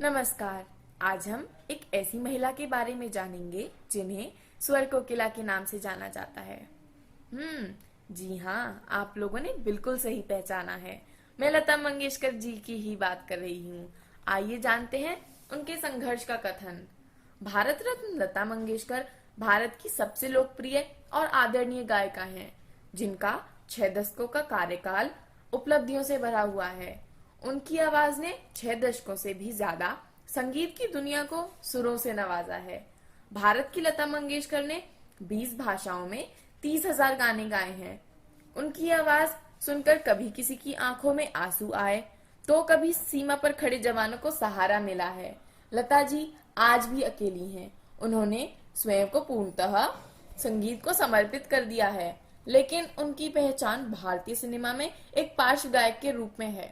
नमस्कार। आज हम एक ऐसी महिला के बारे में जानेंगे जिन्हें स्वर कोकिला के नाम से जाना जाता है। जी हाँ, आप लोगों ने बिल्कुल सही पहचाना है। मैं लता मंगेशकर जी की ही बात कर रही हूँ। आइए जानते हैं उनके संघर्ष का कथन। भारत रत्न लता मंगेशकर भारत की सबसे लोकप्रिय और आदरणीय गायिका हैं, जिनका 6 दशकों का कार्यकाल उपलब्धियों से भरा हुआ है। उनकी आवाज ने 6 दशकों से भी ज्यादा संगीत की दुनिया को सुरों से नवाजा है। भारत की लता मंगेशकर ने 20 भाषाओं में 30,000 गाने गाए हैं। उनकी आवाज सुनकर कभी किसी की आंखों में आंसू आए, तो कभी सीमा पर खड़े जवानों को सहारा मिला है। लता जी आज भी अकेली हैं। उन्होंने स्वयं को पूर्णतः संगीत को समर्पित कर दिया है, लेकिन उनकी पहचान भारतीय सिनेमा में एक पार्श्व गायक के रूप में है।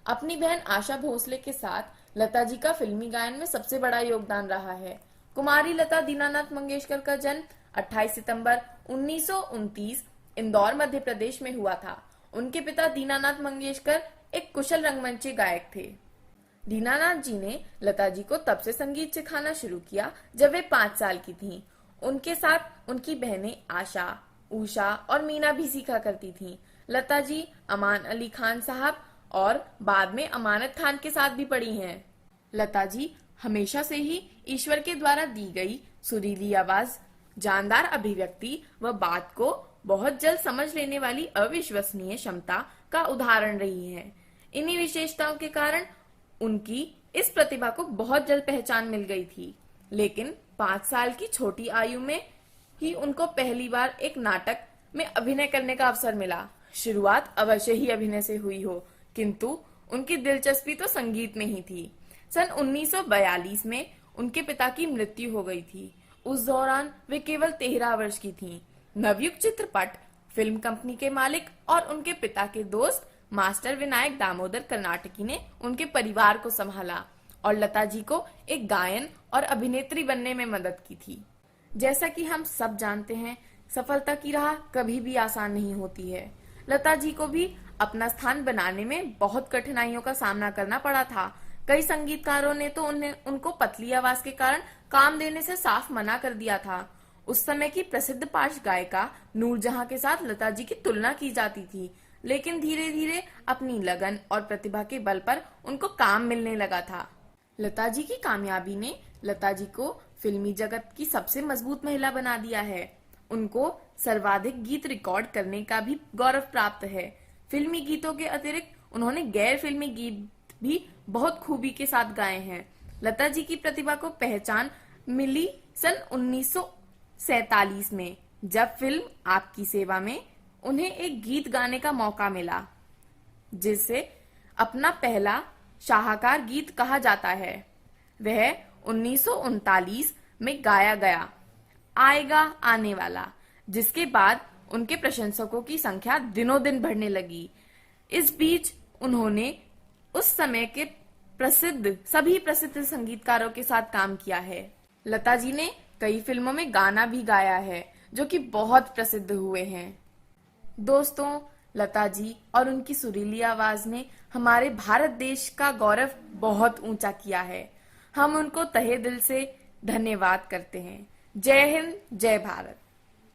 अपनी बहन आशा भोसले के साथ लता जी का फिल्मी गायन में सबसे बड़ा योगदान रहा है। कुमारी लता दीनानाथ मंगेशकर का जन्म 28 सितंबर 1929 इंदौर मध्य प्रदेश में हुआ था। उनके पिता दीनानाथ मंगेशकर एक कुशल रंगमंची गायक थे। दीनानाथ जी ने लता जी को तब से संगीत सिखाना शुरू किया जब वे 5 साल की थीं। उनके साथ उनकी बहनें आशा, उषा और मीना भी सीखा करती थीं। लता जी अमान अली खान साहब और बाद में अमानत खान के साथ भी पढ़ी हैं। लता जी हमेशा से ही ईश्वर के द्वारा दी गई सुरीली आवाज, जानदार अभिव्यक्ति व बात को बहुत जल्द समझ लेने वाली अविश्वसनीय क्षमता का उदाहरण रही हैं। इन्हीं विशेषताओं के कारण उनकी इस प्रतिभा को बहुत जल्द पहचान मिल गई थी, लेकिन 5 साल की छोटी आयु में ही उनको पहली बार एक नाटक में अभिनय करने का अवसर मिला। शुरुआत अवश्य ही अभिनय से हुई हो, किंतु उनकी दिलचस्पी तो संगीत में ही थी। सन 1942 में उनके पिता की मृत्यु हो गई थी। उस दौरान वे केवल 13 वर्ष की थीं। नवयुग चित्रपट फिल्म कंपनी के मालिक और उनके पिता के दोस्त मास्टर विनायक दामोदर कर्नाटकी ने उनके परिवार को संभाला और लता जी को एक गायन और अभिनेत्री बनने में मदद की थी। जैसा कि हम सब जानते हैं, सफलता की राह कभी भी आसान नहीं होती है। लता जी को भी अपना स्थान बनाने में बहुत कठिनाइयों का सामना करना पड़ा था। कई संगीतकारों ने तो उनको पतली आवाज के कारण काम देने से साफ मना कर दिया था। उस समय की प्रसिद्ध पार्श्व गायिका नूरजहां के साथ लता जी की तुलना की जाती थी, लेकिन धीरे धीरे अपनी लगन और प्रतिभा के बल पर उनको काम मिलने लगा था। लता जी की कामयाबी ने लता जी को फिल्मी जगत की सबसे मजबूत महिला बना दिया है। उनको सर्वाधिक गीत रिकॉर्ड करने का भी गौरव प्राप्त है। फिल्मी गीतों के अतिरिक्त उन्होंने गैर फिल्मी गीत भी बहुत खूबी के साथ गाए हैं। लता जी की प्रतिभा को पहचान मिली सन 1947 में, जब फिल्म आपकी सेवा में उन्हें एक गीत गाने का मौका मिला, जिसे अपना पहला शाहकार गीत कहा जाता है। वह 1939 में गाया गया, आएगा आने वाला, जिसके बाद उनके प्रशंसकों की संख्या दिनों दिन बढ़ने लगी। इस बीच उन्होंने उस समय के सभी प्रसिद्ध संगीतकारों के साथ काम किया है। लता जी ने कई फिल्मों में गाना भी गाया है, जो कि बहुत प्रसिद्ध हुए हैं। दोस्तों, लता जी और उनकी सुरीली आवाज ने हमारे भारत देश का गौरव बहुत ऊंचा किया है। हम उनको तहे दिल से धन्यवाद करते हैं। जय हिंद, जय भारत।